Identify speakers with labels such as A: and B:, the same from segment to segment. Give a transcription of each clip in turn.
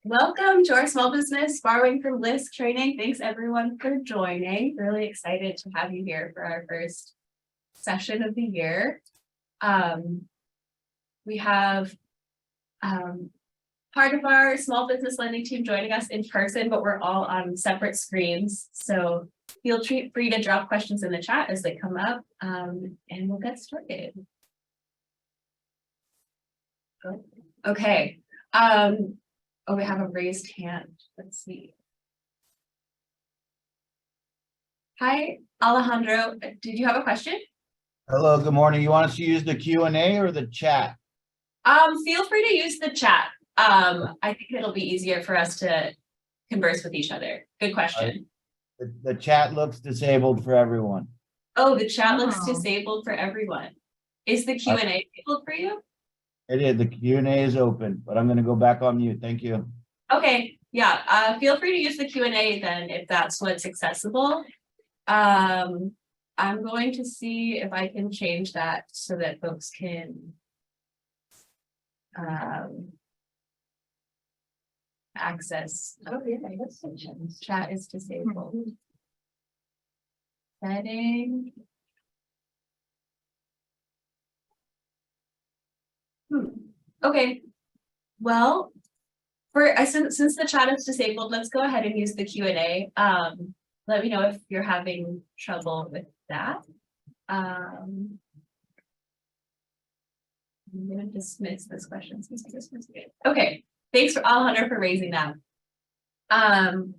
A: Welcome to our small business borrowing from LISC training. Thanks everyone for joining. Really excited to have you here for our first session of the year. We have part of our small business lending team joining us in person, but we're all on separate screens. So feel free to drop questions in the chat as they come up, and we'll get started. Okay. Oh, we have a raised hand. Let's see. Hi, Alejandro. Did you have a question?
B: Hello, good morning. You want us to use the Q&A or the chat?
A: Feel free to use the chat. I think it'll be easier for us to converse with each other. Good question.
B: The chat looks disabled for everyone.
A: Oh, the chat looks disabled for everyone. Is the Q&A disabled for you? It
B: is. The Q&A is open, but I'm going to go back on mute. Thank you.
A: Okay. Yeah. Feel free to use the Q&A then if that's what's accessible. I'm going to see if I can change that so that folks can access. Oh, yeah, I guess chat is disabled. Setting. Okay. Well, since the chat is disabled, let's go ahead and use the Q&A. Let me know if you're having trouble with that. I'm going to dismiss this question since I dismissed it. Okay, thanks for Alejandro for raising that. And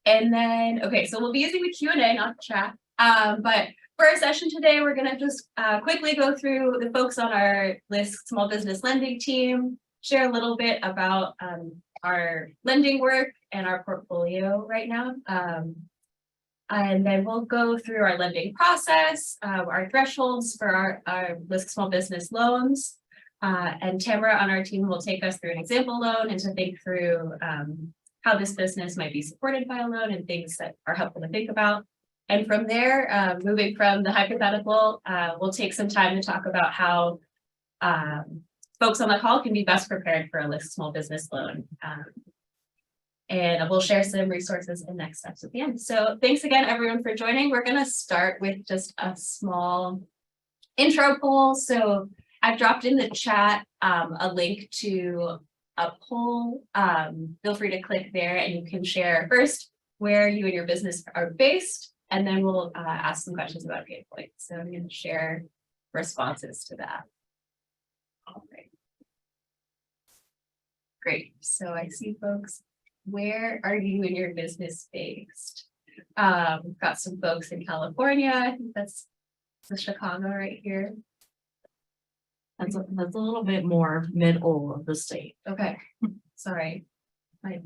A: then, okay, so we'll be using the Q&A, not the chat. But for our session today, we're going to just quickly go through the folks on our LISC small business lending team, share a little bit about our lending work and our portfolio right now. And then we'll go through our lending process, our thresholds for our LISC small business loans. And Tamara on our team will take us through an example loan and to think through how this business might be supported by a loan and things that are helpful to think about. And from there, moving from the hypothetical, we'll take some time to talk about how folks on the call can be best prepared for a LISC small business loan. And we'll share some resources and next steps at the end. So thanks again, everyone, for joining. We're going to start with just a small intro poll. So I've dropped in the chat a link to a poll. Feel free to click there and you can share first where you and your business are based, and then we'll ask some questions about pain points. So I'm going to share responses to that. All right. Great. So I see folks. Where are you and your business based? We've got some folks in California. I think that's the Chicago right here.
C: That's a little bit more middle of the state.
A: Okay. Sorry. My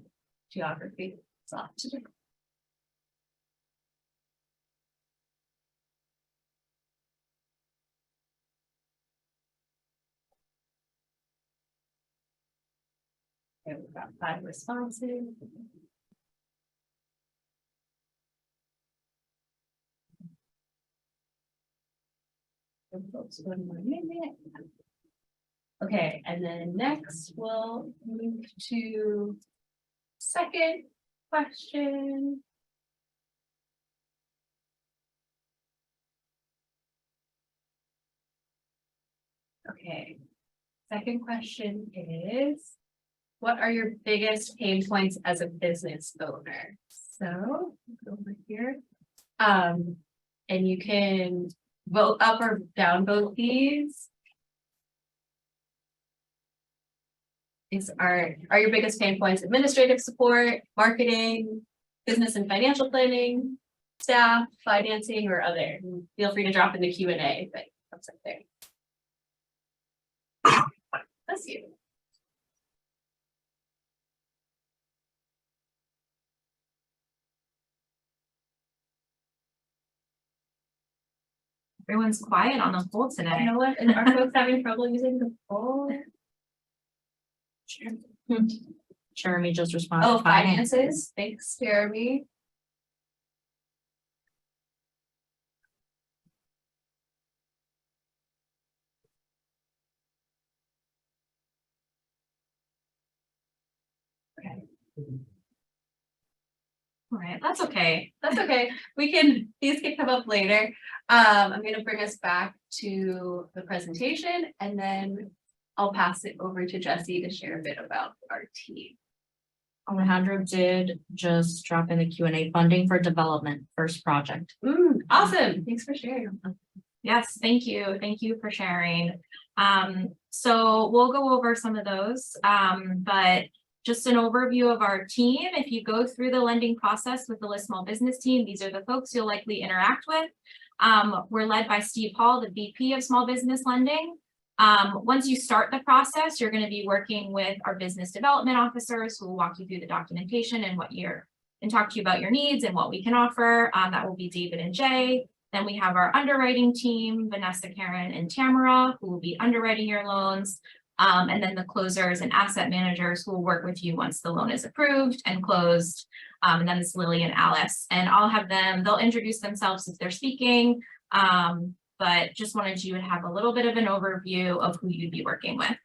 A: geography is off today. Okay, we've got 5 responses. Folks, 1 more minute. Okay, and then next we'll move to second question. Okay, second question is, what are your biggest pain points as a business owner? So go over here. And you can vote up or down vote these. Are your biggest pain points administrative support, marketing, business and financial planning, staff, financing, or other? And feel free to drop in the Q&A if it comes up there. Bless you.
C: Everyone's quiet on the poll today.
A: You know what? And are folks having trouble using the poll?
C: Jeremy just responded.
A: Oh, finances. Thanks, Jeremy. All right, that's okay. That's okay. These can come up later. I'm gonna bring us back to the presentation and then I'll pass it over to Jesse to share a bit about our team.
C: Alejandro did just drop in the Q&A funding for development, first project.
A: Awesome. Thanks for sharing.
D: Yes, thank you. Thank you for sharing. So we'll go over some of those, but just an overview of our team. If you go through the lending process with the LISC Small Business team, these are the folks you'll likely interact with. We're led by Steve Hall, the VP of Small Business Lending. Once you start the process, you're going to be working with our business development officers who will walk you through the documentation and talk to you about your needs and what we can offer. That will be David and Jay. Then we have our underwriting team, Vanessa, Karen, and Tamara, who will be underwriting your loans. And then the closers and asset managers who will work with you once the loan is approved and closed. And then it's Lily and Alice. And I'll have them, they'll introduce themselves if they're speaking. But just wanted you to have a little bit of an overview of who you'd be working with.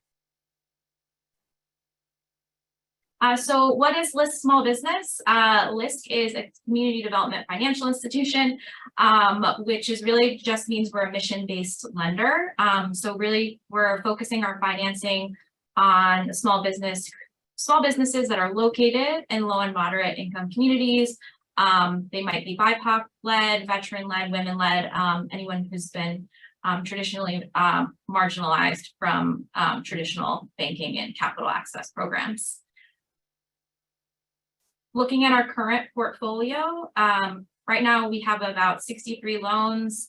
D: So what is LISC Small Business? LISC is a community development financial institution, which is really just means we're a mission-based lender. So really we're focusing our financing on small businesses that are located in low and moderate income communities. They might be BIPOC-led, veteran-led, women-led, anyone who's been traditionally marginalized from traditional banking and capital access programs. Looking at our current portfolio, right now we have about 63 loans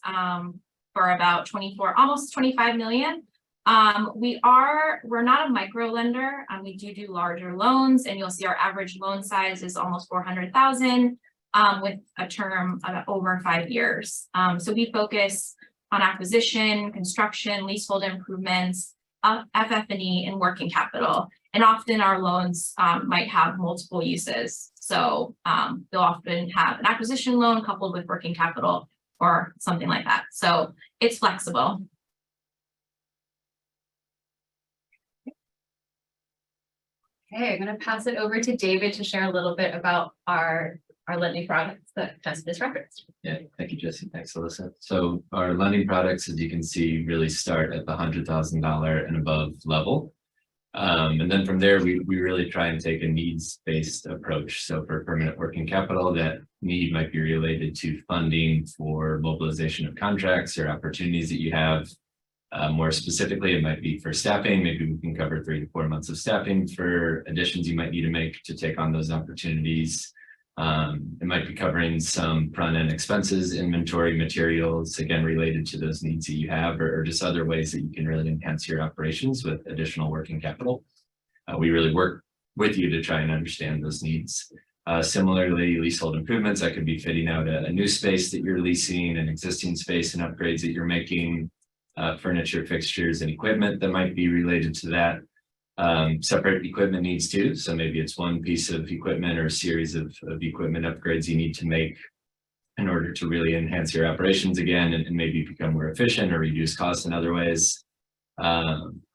D: for about almost 25 million. We're not a micro lender. We do larger loans, and you'll see our average loan size is almost 400,000 with a term of over 5 years. So we focus on acquisition, construction, leasehold improvements, FF&E, and working capital. And often our loans might have multiple uses. So they'll often have an acquisition loan coupled with working capital or something like that. So it's flexible.
A: Okay, I'm going to pass it over to David to share a little bit about our lending products that Jesse just referenced.
E: Yeah, thank you, Jesse. Thanks, Alyssa. So our lending products, as you can see, really start at the $100,000 and above level. And then from there, we really try and take a needs-based approach. So for permanent working capital, that need might be related to funding for mobilization of contracts or opportunities that you have. More specifically, it might be for staffing. Maybe we can cover 3 to 4 months of staffing for additions you might need to make to take on those opportunities. It might be covering some front-end expenses, inventory, materials, again, related to those needs that you have, or just other ways that you can really enhance your operations with additional working capital. We really work with you to try and understand those needs. Similarly, leasehold improvements, that could be fitting out a new space that you're leasing, an existing space and upgrades that you're making, furniture, fixtures, and equipment that might be related to that. Separate equipment needs too. So maybe it's one piece of equipment or a series of equipment upgrades you need to make in order to really enhance your operations again and maybe become more efficient or reduce costs in other ways.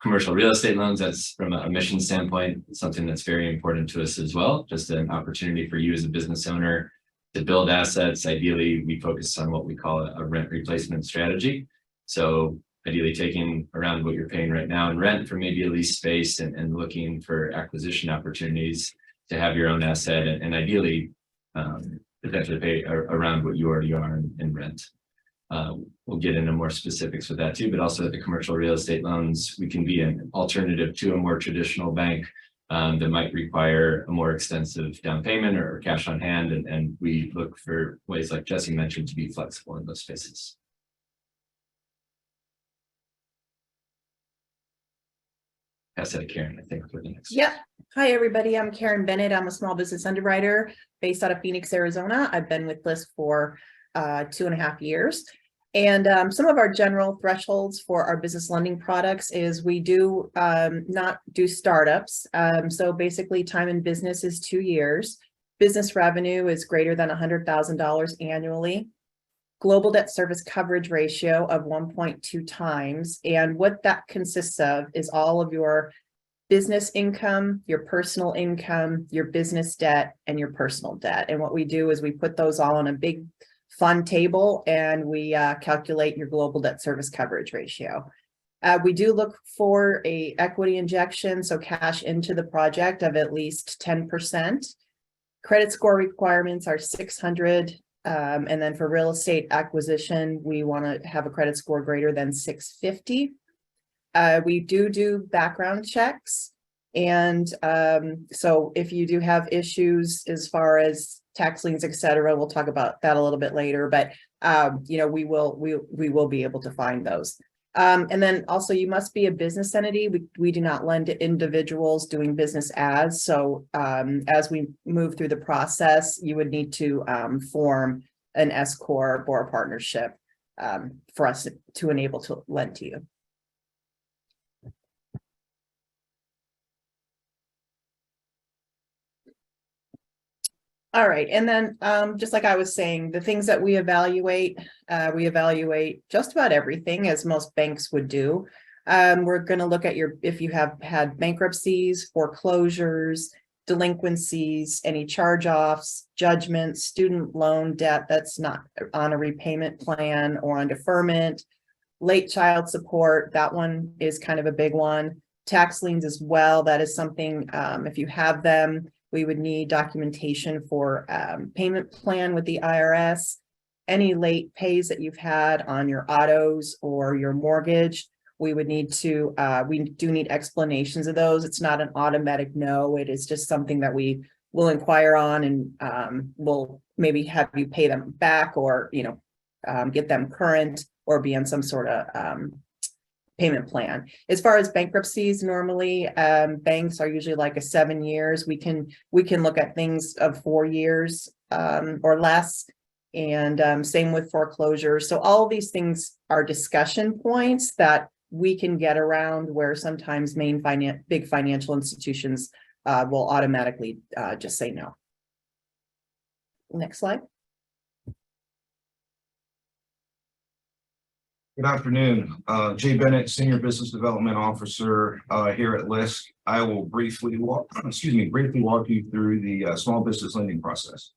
E: Commercial real estate loans, that's from a mission standpoint, something that's very important to us as well. Just an opportunity for you as a business owner to build assets. Ideally, we focus on what we call a rent replacement strategy. So ideally taking around what you're paying right now in rent for maybe a lease space and looking for acquisition opportunities to have your own asset and ideally potentially pay around what you already are in rent. We'll get into more specifics with that too, but also the commercial real estate loans, we can be an alternative to a more traditional bank that might require a more extensive down payment or cash on hand. And we look for ways, like Jesse mentioned, to be flexible in those spaces. Pass that to Karen, I think, for the next.
F: Yep. Hi, everybody. I'm Karen Bennett. I'm a small business underwriter based out of Phoenix, Arizona. I've been with LISC for 2.5 years. And some of our general thresholds for our business lending products is we do not do startups. So basically time in business is 2 years. Business revenue is greater than $100,000 annually. Global debt service coverage ratio of 1.2 times. And what that consists of is all of your business income, your personal income, your business debt, and your personal debt. And what we do is we put those all on a big fun table and we calculate your global debt service coverage ratio. We do look for a equity injection, so cash into the project of at least 10%. Credit score requirements are 600. And then for real estate acquisition, we want to have a credit score greater than 650. We do background checks. And so if you do have issues as far as tax liens, et cetera, we'll talk about that a little bit later, but you know, we will be able to find those. And then also you must be a business entity. We do not lend to individuals doing business as. So as we move through the process, you would need to form an S corp or a partnership for us to enable to lend to you. All right, and then just like I was saying, the things that we evaluate just about everything, as most banks would do. We're going to look at if you have had bankruptcies, foreclosures, delinquencies, any charge-offs, judgments, student loan debt that's not on a repayment plan or on deferment, late child support, that one is kind of a big one. Tax liens as well, that is something, if you have them, we would need documentation for payment plan with the IRS. Any late pays that you've had on your autos or your mortgage, we would need to, we do need explanations of those. It's not an automatic no, it is just something that we will inquire on and we'll maybe have you pay them back or, you know, get them current or be on some sort of payment plan. As far as bankruptcies, normally banks are usually like a 7 years. We can look at things of 4 years or less, and same with foreclosure. So all these things are discussion points that we can get around, where sometimes big financial institutions will automatically just say no. Next slide.
G: Good afternoon, Jay Bennett, Senior Business Development Officer here at LISC. I will briefly walk you through the small business lending process.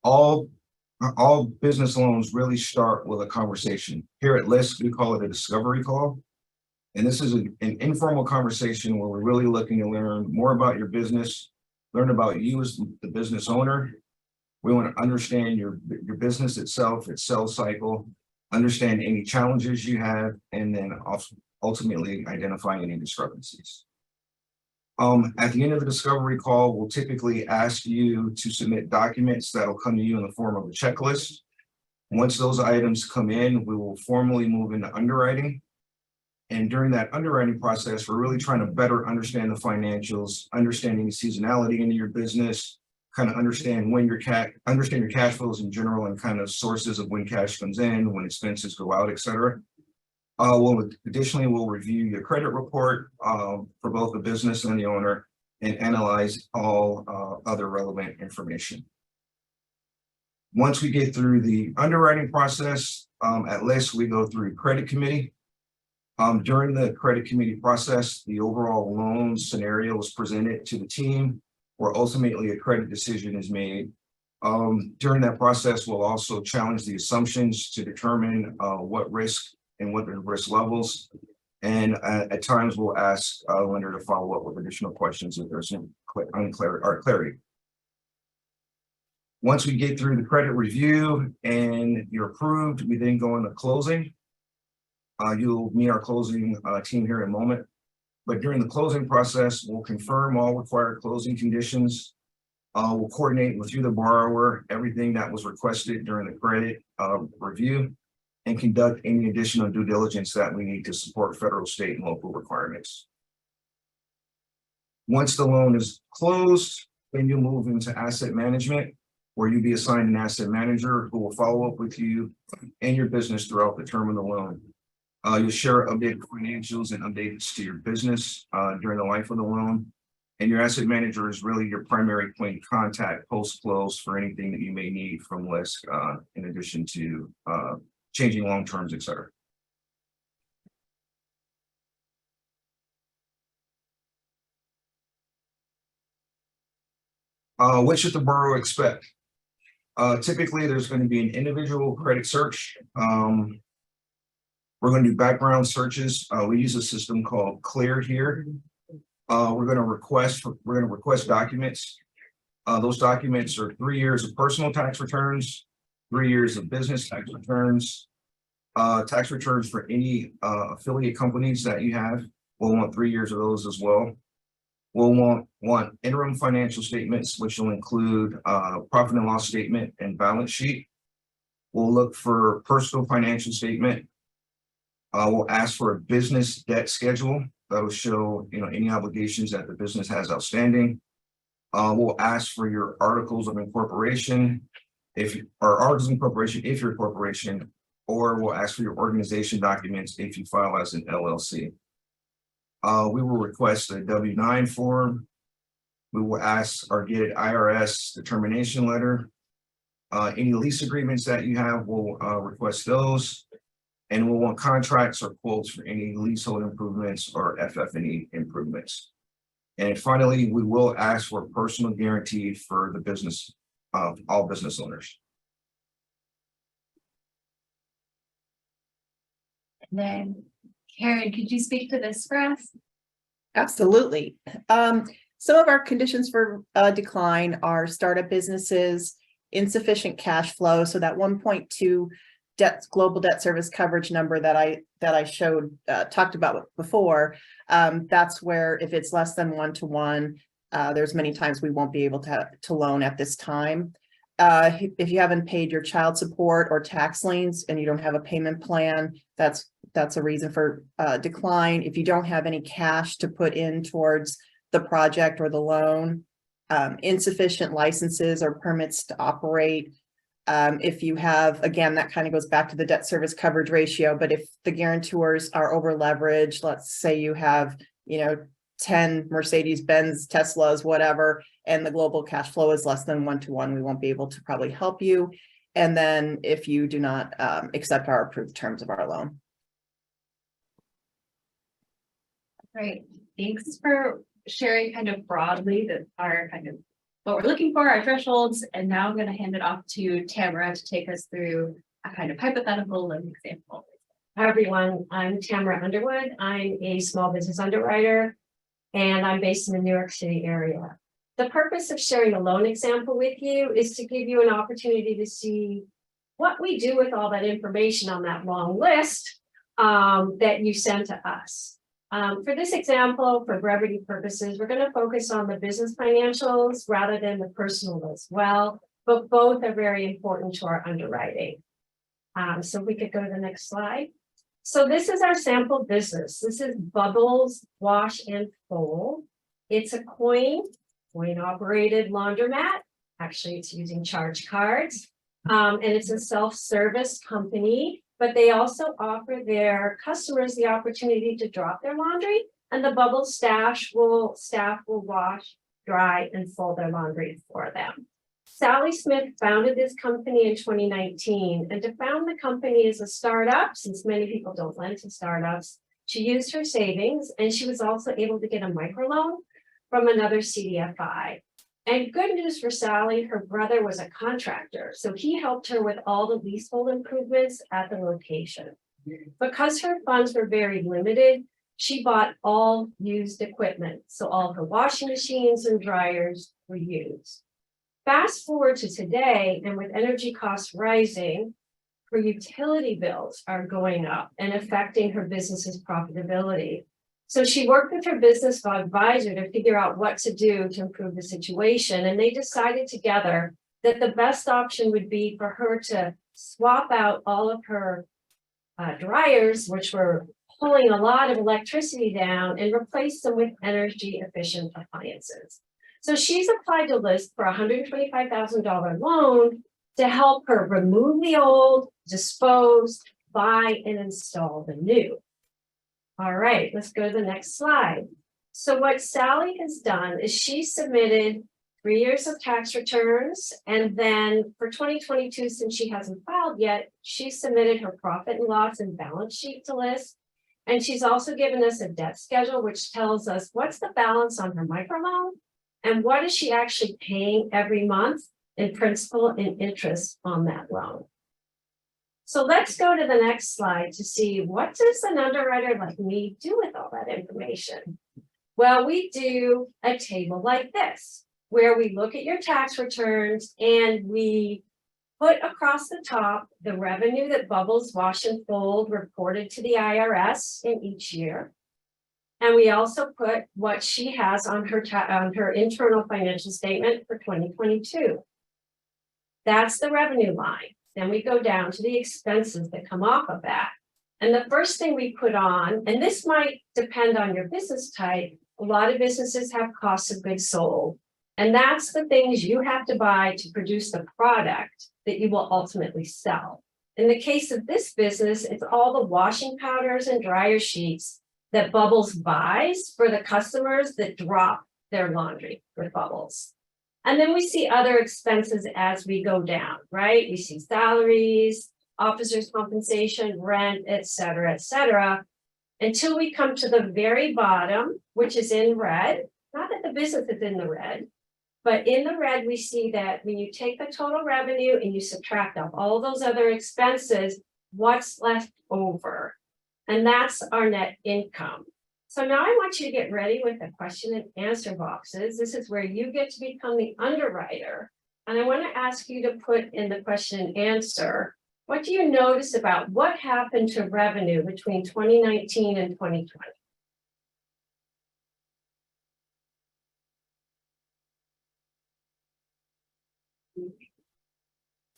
G: All business loans really start with a conversation. Here at LISC, we call it a discovery call. And this is an informal conversation where we're really looking to learn more about your business, learn about you as the business owner. We want to understand your business itself, its sales cycle, understand any challenges you have, and then ultimately identify any discrepancies. At the end of the discovery call, we'll typically ask you to submit documents that'll come to you in the form of a checklist. Once those items come in, we will formally move into underwriting. And during that underwriting process, we're really trying to better understand the financials, understanding the seasonality into your business, kind of understand your cash flows in general and kind of sources of when cash comes in, when expenses go out, et cetera. Additionally, we'll review your credit report for both the business and the owner and analyze all other relevant information. Once we get through the underwriting process, at LISC, we go through credit committee. During the credit committee process, the overall loan scenario is presented to the team, where ultimately a credit decision is made. During that process, we'll also challenge the assumptions to determine what risk and what the risk levels. And at times we'll ask a lender to follow up with additional questions if there's some clarity. Once we get through the credit review and you're approved, we then go into closing. You'll meet our closing team here in a moment. But during the closing process, we'll confirm all required closing conditions. We'll coordinate with you, the borrower, everything that was requested during the credit review, and conduct any additional due diligence that we need to support federal, state, and local requirements. Once the loan is closed, then you move into asset management, where you'll be assigned an asset manager who will follow up with you and your business throughout the term of the loan. You'll share updated financials and updates to your business during the life of the loan. And your asset manager is really your primary point of contact post-close for anything that you may need from LISC, in addition to changing loan terms, et cetera. What should the borrower expect? Typically, there's going to be an individual credit search. We're going to do background searches. We use a system called Clear here. We're going to request documents. Those documents are 3 years of personal tax returns, 3 years of business tax returns, tax returns for any affiliate companies that you have. We'll want 3 years of those as well. We'll want interim financial statements, which will include profit and loss statement and balance sheet. We'll look for personal financial statement. We'll ask for a business debt schedule that'll show, any obligations that the business has outstanding. We'll ask for your articles of incorporation, if you're a corporation, or we'll ask for your organization documents if you file as an LLC. We will request a W-9 form. We will ask or get an IRS determination letter. Any lease agreements that you have, we'll request those. And we'll want contracts or quotes for any leasehold improvements or FF&E improvements. And finally, we will ask for a personal guarantee for the business of all business owners.
A: And then Karen, could you speak to this for us?
F: Absolutely. Some of our conditions for decline are startup businesses, insufficient cash flow. So that 1.2 global debt service coverage number that I showed, talked about before, that's where if it's less than 1 to 1, there's many times we won't be able to loan at this time. If you haven't paid your child support or tax liens and you don't have a payment plan, that's a reason for decline. If you don't have any cash to put in towards the project or the loan, insufficient licenses or permits to operate. If you have, again, that kind of goes back to the debt service coverage ratio, but if the guarantors are over leveraged, let's say you have, 10 Mercedes-Benz, Teslas, whatever, and the global cash flow is less than 1 to 1, we won't be able to probably help you. And then if you do not accept our approved terms of our loan.
A: Great. Thanks for sharing kind of broadly what we're looking for, our thresholds, and now I'm going to hand it off to Tamara to take us through a kind of hypothetical loan example.
H: Hi, everyone. I'm Tamara Underwood. I'm a small business underwriter, and I'm based in the New York City area. The purpose of sharing a loan example with you is to give you an opportunity to see what we do with all that information on that long list that you sent to us. For this example, for brevity purposes, we're going to focus on the business financials rather than the personal as well, but both are very important to our underwriting. So we could go to the next slide. So this is our sample business. This is Bubbles Wash and Fold. It's a coin operated laundromat. Actually, it's using charge cards. And it's a self-service company, but they also offer their customers the opportunity to drop their laundry, and the Bubbles staff will wash, dry, and fold their laundry for them. Sally Smith founded this company in 2019, and to found the company as a startup, since many people don't lend to startups, she used her savings, and she was also able to get a microloan from another CDFI. And good news for Sally, her brother was a contractor, so he helped her with all the leasehold improvements at the location. Because her funds were very limited, she bought all used equipment, so all her washing machines and dryers were used. Fast forward to today, and with energy costs rising, her utility bills are going up and affecting her business's profitability. So she worked with her business advisor to figure out what to do to improve the situation. And they decided together that the best option would be for her to swap out all of her dryers, which were pulling a lot of electricity down, and replace them with energy efficient appliances. So she's applied to LISC for a $125,000 loan to help her remove the old, dispose, buy, and install the new. All right, let's go to the next slide. So what Sally has done is she submitted 3 years of tax returns, and then for 2022, since she hasn't filed yet, she submitted her profit and loss and balance sheet to LISC. And she's also given us a debt schedule, which tells us what's the balance on her microloan And what is she actually paying every month in principal and interest on that loan? So let's go to the next slide to see what does an underwriter like me do with all that information? Well, we do a table like this, where we look at your tax returns and we put across the top the revenue that Bubbles Wash and Fold reported to the IRS in each year. And we also put what she has on her internal financial statement for 2022. That's the revenue line. Then we go down to the expenses that come off of that. And the first thing we put on, and this might depend on your business type, a lot of businesses have costs of goods sold. And that's the things you have to buy to produce the product that you will ultimately sell. In the case of this business, it's all the washing powders and dryer sheets that Bubbles buys for the customers that drop their laundry with Bubbles. And then we see other expenses as we go down, right? We see salaries, officers' compensation, rent, et cetera, until we come to the very bottom, which is in red. Not that the business is in the red, but in the red, we see that when you take the total revenue and you subtract off all those other expenses, what's left over? And that's our net income. So now I want you to get ready with the question and answer boxes. This is where you get to become the underwriter. And I want to ask you to put in the question and answer, what do you notice about what happened to revenue between 2019 and 2020?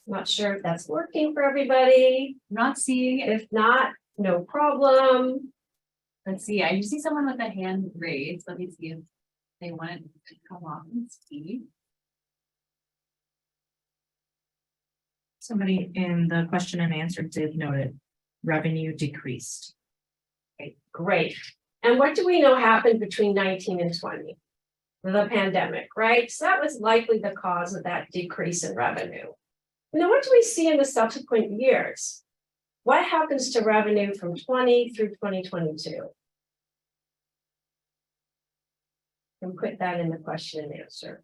H: Not sure if that's working for everybody.
A: Not seeing it.
H: If not, no problem.
A: Let's see, I see someone with a hand raised. Let me see if they want to come on and speak.
C: Somebody in the question and answer did note it. Revenue decreased.
H: Okay, great. And what do we know happened between 19 and 20? The pandemic, right? So that was likely the cause of that decrease in revenue. Now, what do we see in the subsequent years? What happens to revenue from 20 through 2022? And put that in the question and answer.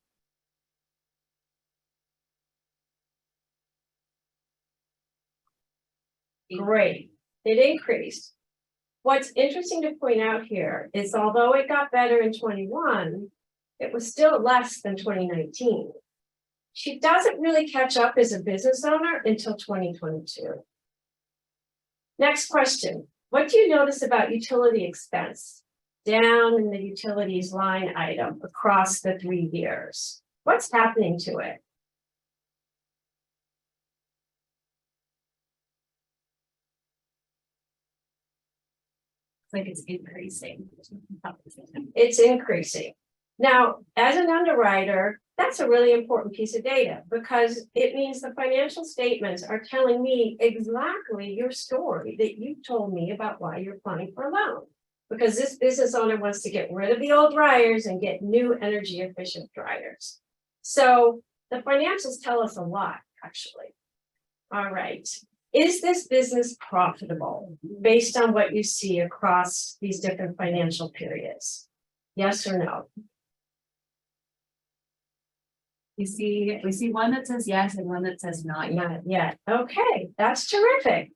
H: Great, it increased. What's interesting to point out here is although it got better in 21, it was still less than 2019. She doesn't really catch up as a business owner until 2022. Next question, what do you notice about utility expense? Down in the utilities line item across the 3 years. What's happening to it?
A: Like it's increasing.
H: It's increasing. Now, as an underwriter, that's a really important piece of data because it means the financial statements are telling me exactly your story that you told me about why you're applying for a loan. Because this business owner wants to get rid of the old dryers and get new energy efficient dryers. So the financials tell us a lot, actually. All right. Is this business profitable based on what you see across these different financial periods? Yes or no?
A: We see one that says yes and one that says not yet.
H: Not yet. Okay, that's terrific.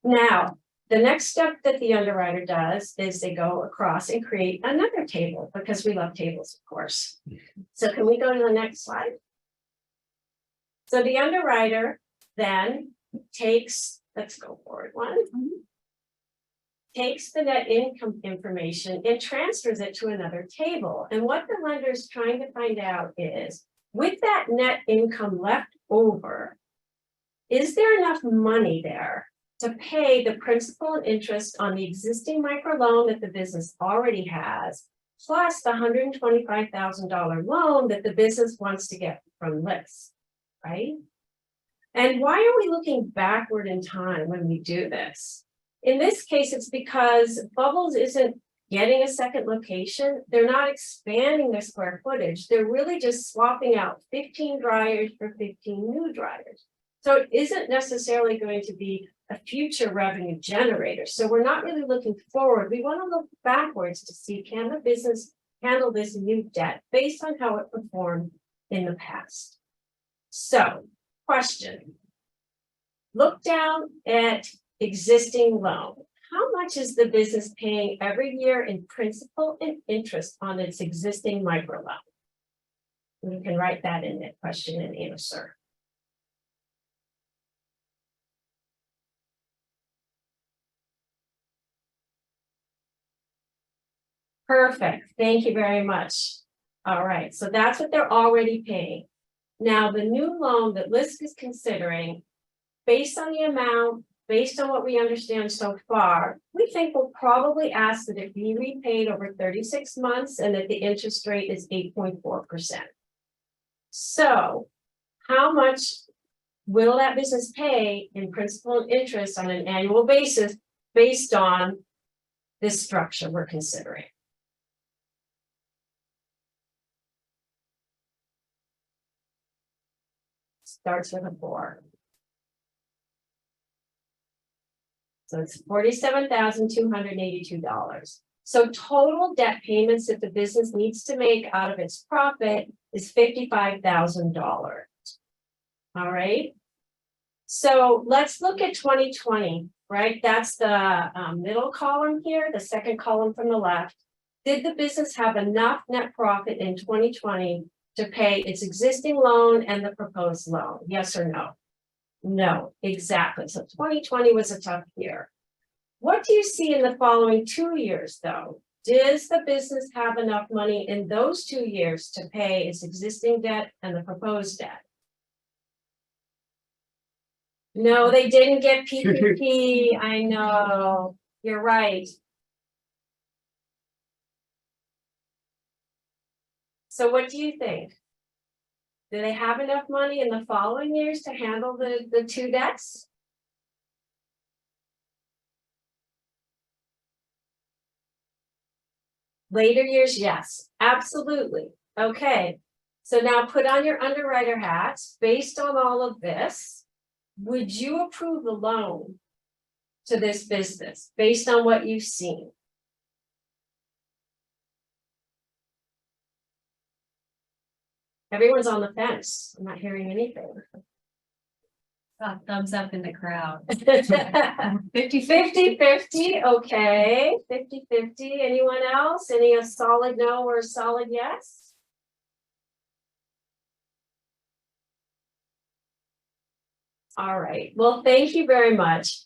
H: Now, the next step that the underwriter does is they go across and create another table because we love tables, of course. So can we go to the next slide? So the underwriter then takes, let's go forward one, takes the net income information and transfers it to another table. And what the lender is trying to find out is, with that net income left over, is there enough money there to pay the principal and interest on the existing microloan that the business already has, plus the $125,000 loan that the business wants to get from LISC, right? And why are we looking backward in time when we do this? In this case, it's because Bubbles isn't getting a second location. They're not expanding their square footage. They're really just swapping out 15 dryers for 15 new dryers. So it isn't necessarily going to be a future revenue generator. So we're not really looking forward. We want to look backwards to see, can the business handle this new debt based on how it performed in the past. So, question. Look down at existing loan. How much is the business paying every year in principal and interest on its existing microloan? You can write that in the question and answer. Perfect, thank you very much. All right, so that's what they're already paying. Now, the new loan that LISC is considering, based on the amount, based on what we understand so far, we think we'll probably ask that it be repaid over 36 months and that the interest rate is 8.4%. So, how much will that business pay in principal and interest on an annual basis based on this structure we're considering? Starts with a 4. So it's $47,282. So total debt payments that the business needs to make out of its profit is $55,000. All right. So let's look at 2020, right? That's the middle column here, the second column from the left. Did the business have enough net profit in 2020 to pay its existing loan and the proposed loan? Yes or no? No, exactly. So 2020 was a tough year. What do you see in the following 2 years, though? Does the business have enough money in those 2 years to pay its existing debt and the proposed debt? No, they didn't get PPP. I know, you're right. So what do you think? Do they have enough money in the following years to handle the 2 debts? Later years, yes, absolutely. Okay, so now put on your underwriter hats. Based on all of this, would you approve the loan to this business based on what you've seen? Everyone's on the fence. I'm not hearing anything.
A: Thumbs up in the crowd.
H: 50-50, okay, 50-50. Anyone else? Any a solid no or a solid yes? All right, well, thank you very much.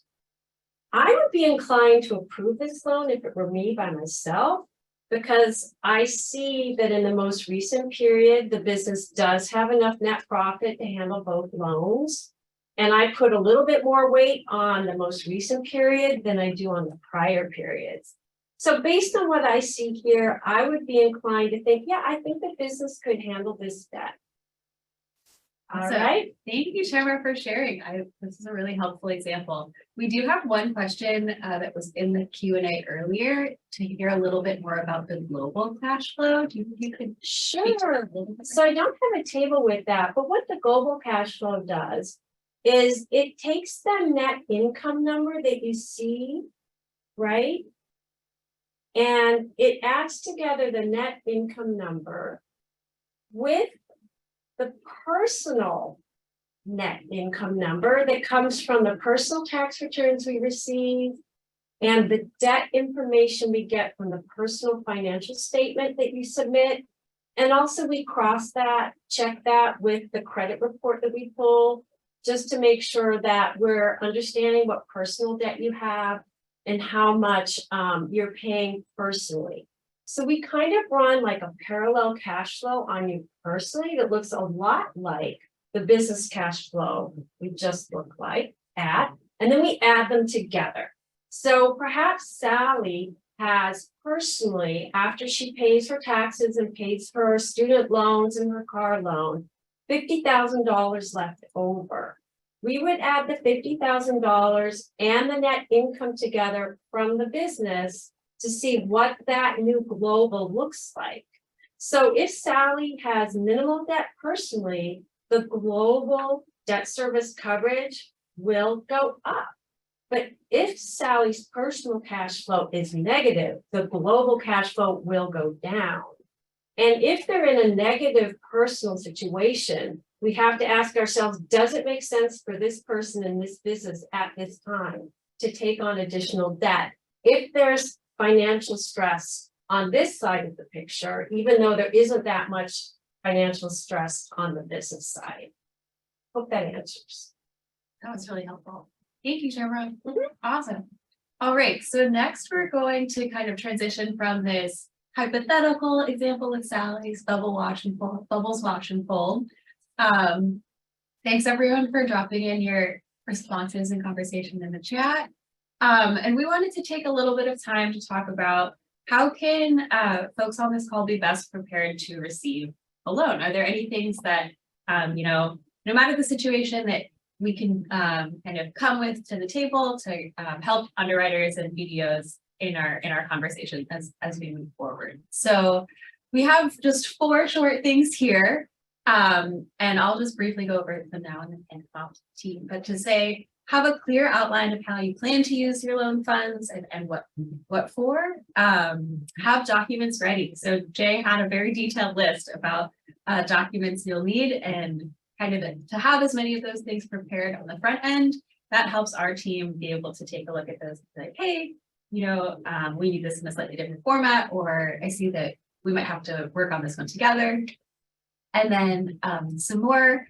H: I would be inclined to approve this loan if it were me by myself, because I see that in the most recent period, the business does have enough net profit to handle both loans. And I put a little bit more weight on the most recent period than I do on the prior periods. So based on what I see here, I would be inclined to think, yeah, I think the business could handle this debt. All
A: Awesome.
H: right.
A: Thank you, Tamara, for sharing. This is a really helpful example. We do have one question that was in the Q&A earlier to hear a little bit more about the global cash flow. Do you think you could speak to that a little bit?
H: So I don't have a table with that, but what the global cash flow does is it takes the net income number that you see, right? And it adds together the net income number with the personal net income number that comes from the personal tax returns we receive and the debt information we get from the personal financial statement that you submit. And also we cross that, check that with the credit report that we pull, just to make sure that we're understanding what personal debt you have and how much you're paying personally. So we kind of run like a parallel cash flow on you personally that looks a lot like the business cash flow we just looked like at, and then we add them together. So perhaps Sally has personally, after she pays her taxes and pays for her student loans and her car loan, $50,000 left over. We would add the $50,000 and the net income together from the business to see what that new global looks like. So if Sally has minimal debt personally, the global debt service coverage will go up. But if Sally's personal cash flow is negative, the global cash flow will go down. And if they're in a negative personal situation, we have to ask ourselves, does it make sense for this person in this business at this time to take on additional debt? If there's financial stress on this side of the picture, even though there isn't that much financial stress on the business side. Hope that answers.
A: That was really helpful. Thank you, Tamara. Awesome. All right, so next we're going to kind of transition from this hypothetical example with Sally's bubbles watch and fold. Thanks everyone for dropping in your responses and conversation in the chat. And we wanted to take a little bit of time to talk about how can folks on this call be best prepared to receive a loan? Are there any things that, no matter the situation, that we can kind of come with to the table to help underwriters and BDOs in our conversation as we move forward? So we have just 4 short things here, and I'll just briefly go over them now and then hand it off to the team. But to say, have a clear outline of how you plan to use your loan funds and what for. Have documents ready. So Jay had a very detailed list about documents you'll need, and kind of to have as many of those things prepared on the front end. That helps our team be able to take a look at those and say, hey, we need this in a slightly different format, or I see that we might have to work on this one together. And then some more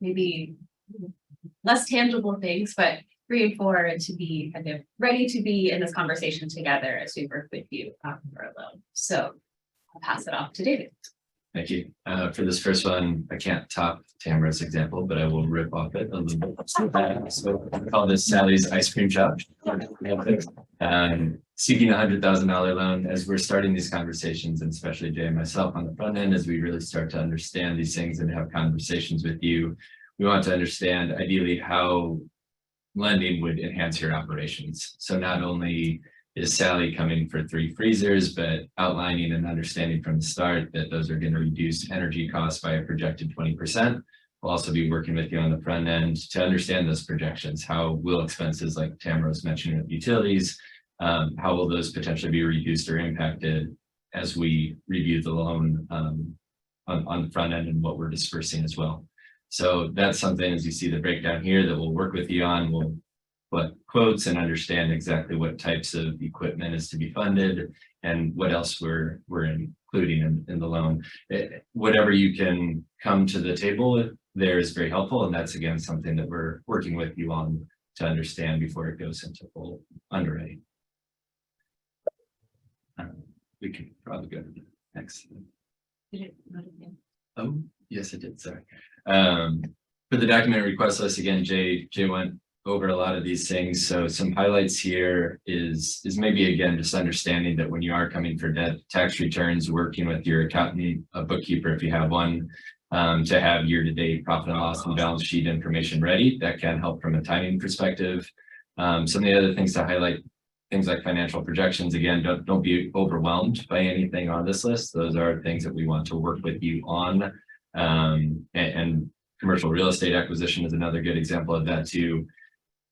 A: maybe less tangible things, but 3 and 4 to be kind of ready to be in this conversation together as we work with you for a loan. So I'll pass it off to David.
E: Thank you. For this first one, I can't top Tamara's example, but I will rip off it a little bit. So I call this Sally's ice cream shop. Seeking $100,000 loan. As we're starting these conversations, and especially Jay and myself on the front end, as we really start to understand these things and have conversations with you, we want to understand ideally how lending would enhance your operations. So not only is Sally coming for 3 freezers, but outlining and understanding from the start that those are going to reduce energy costs by a projected 20%. We'll also be working with you on the front end to understand those projections. How will expenses, like Tamara was mentioning with utilities, how will those potentially be reduced or impacted as we review the loan on the front end and what we're dispersing as well. So that's something, as you see the breakdown here, that we'll work with you on. We'll put quotes and understand exactly what types of equipment is to be funded and what else we're including in the loan. Whatever you can come to the table with there is very helpful, and that's again something that we're working with you on to understand before it goes into full underwriting. We can probably go to the next. Oh, yes, it did. Sorry. For the document request list, again, Jay went over a lot of these things. So some highlights here is maybe again just understanding that when you are coming for debt tax returns, working with your accountant, a bookkeeper if you have one, to have year-to-date profit and loss and balance sheet information ready. That can help from a timing perspective. Some of the other things to highlight, things like financial projections. Again, don't be overwhelmed by anything on this list. Those are things that we want to work with you on. And commercial real estate acquisition is another good example of that too.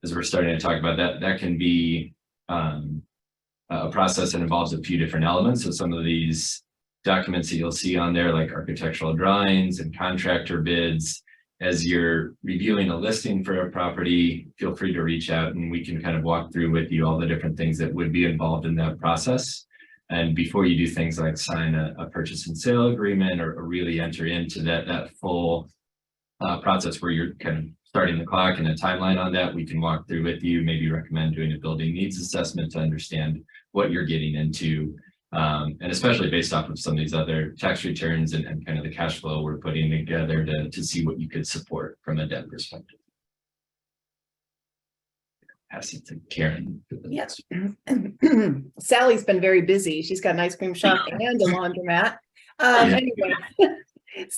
E: As we're starting to talk about that can be a process that involves a few different elements. So some of these documents that you'll see on there, like architectural drawings and contractor bids, as you're reviewing a listing for a property, feel free to reach out and we can kind of walk through with you all the different things that would be involved in that process. And before you do things like sign a purchase and sale agreement or really enter into that full process where you're kind of starting the clock and a timeline on that, we can walk through with you, maybe recommend doing a building needs assessment to understand what you're getting into. And especially based off of some of these other tax returns and kind of the cash flow we're putting together to see what you could support from a debt perspective. Pass it to Karen.
F: Yes. Sally's been very busy. She's got an ice cream shop and a laundromat.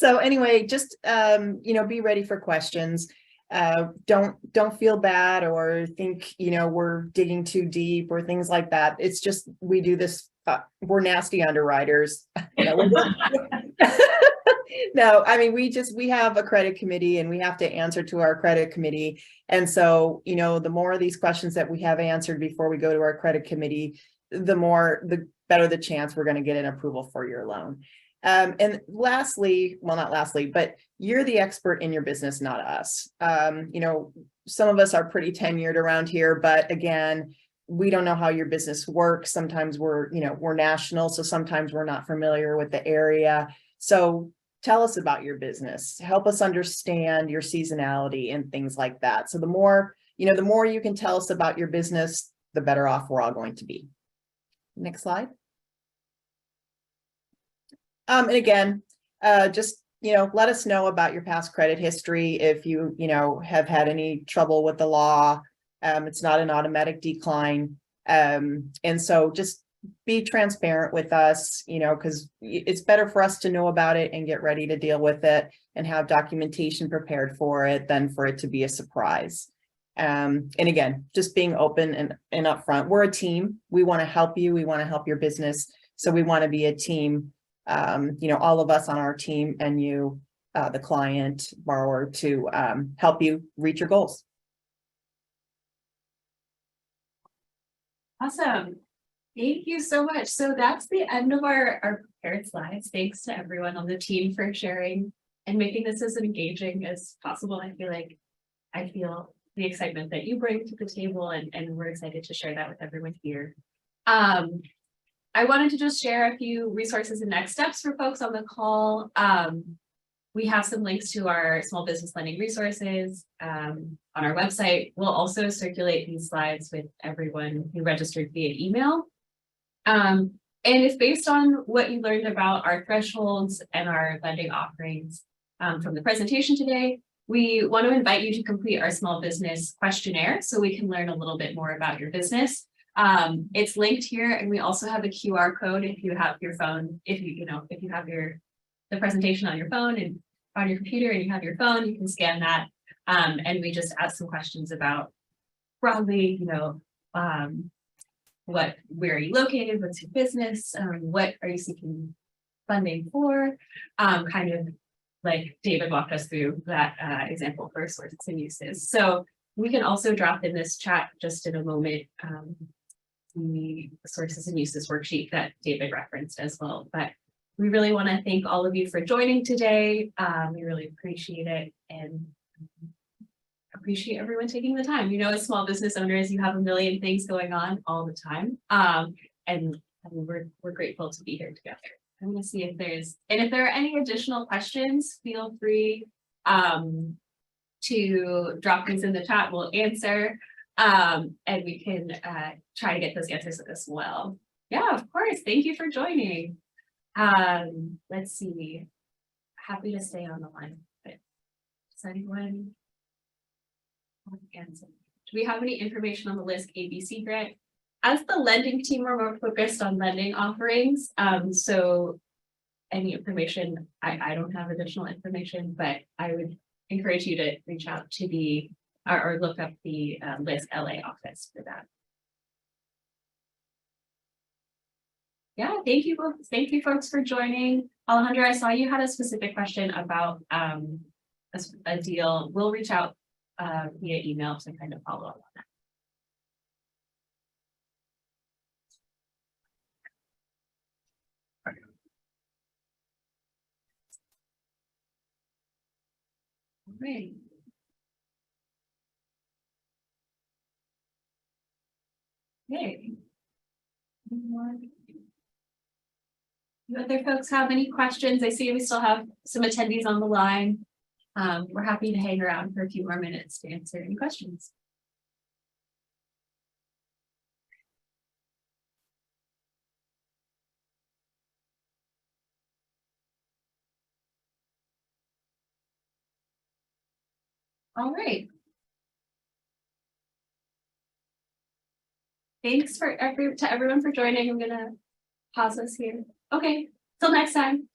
F: Anyway, just be ready for questions. Don't feel bad or think we're digging too deep or things like that. It's just we do this. We're nasty underwriters. No, I mean, we have a credit committee and we have to answer to our credit committee. And so, the more of these questions that we have answered before we go to our credit committee, the better the chance we're going to get an approval for your loan. And lastly, well, not lastly, but you're the expert in your business, not us. You know, some of us are pretty tenured around here, but again, we don't know how your business works. Sometimes we're national, so sometimes we're not familiar with the area. So tell us about your business, help us understand your seasonality and things like that. So the more you can tell us about your business, the better off we're all going to be. Next slide. And again, just, let us know about your past credit history. If you have had any trouble with the law, it's not an automatic decline. And so just be transparent with us, because it's better for us to know about it and get ready to deal with it and have documentation prepared for it than for it to be a surprise. And again, just being open and upfront. We're a team. We want to help you. We want to help your business. So we want to be a team, all of us on our team and you, the client, borrower, to help you reach your goals.
A: Awesome. Thank you so much. So that's the end of our prepared slides. Thanks to everyone on the team for sharing and making this as engaging as possible. I feel the excitement that you bring to the table, and we're excited to share that with everyone here. I wanted to just share a few resources and next steps for folks on the call. We have some links to our small business lending resources on our website. We'll also circulate these slides with everyone who registered via email. And it's based on what you learned about our thresholds and our lending offerings from the presentation today. We want to invite you to complete our small business questionnaire so we can learn a little bit more about your business. It's linked here, and we also have a QR code if you have your phone. If you have the presentation on your phone and on your computer and you have your phone, you can scan that. And we just ask some questions about broadly, where are you located? What's your business? What are you seeking funding for? Kind of like David walked us through that example for sources and uses. So we can also drop in this chat just in a moment the sources and uses worksheet that David referenced as well. But we really want to thank all of you for joining today. We really appreciate it and appreciate everyone taking the time. As small business owners, you have a million things going on all the time. And we're grateful to be here together. I'm going to see if there are any additional questions, feel free to drop these in the chat. We'll answer and we can try to get those answers as well. Yeah, of course. Thank you for joining. Let's see. Happy to stay on the line. But does anyone want to answer? Do we have any information on the LISC ABC grant? As the lending team, we're more focused on lending offerings. So any information, I don't have additional information, but I would encourage you to reach out to or look up the LISC LA office for that. Yeah, thank you folks. Thank you folks for joining. Alejandra, I saw you had a specific question about a deal. We'll reach out via email to kind of follow up on that. Great. Okay. Do other folks have any questions? I see we still have some attendees on the line. We're happy to hang around for a few more minutes to answer any questions. All right. Thanks to everyone for joining. I'm gonna pause this here. Okay, till next time.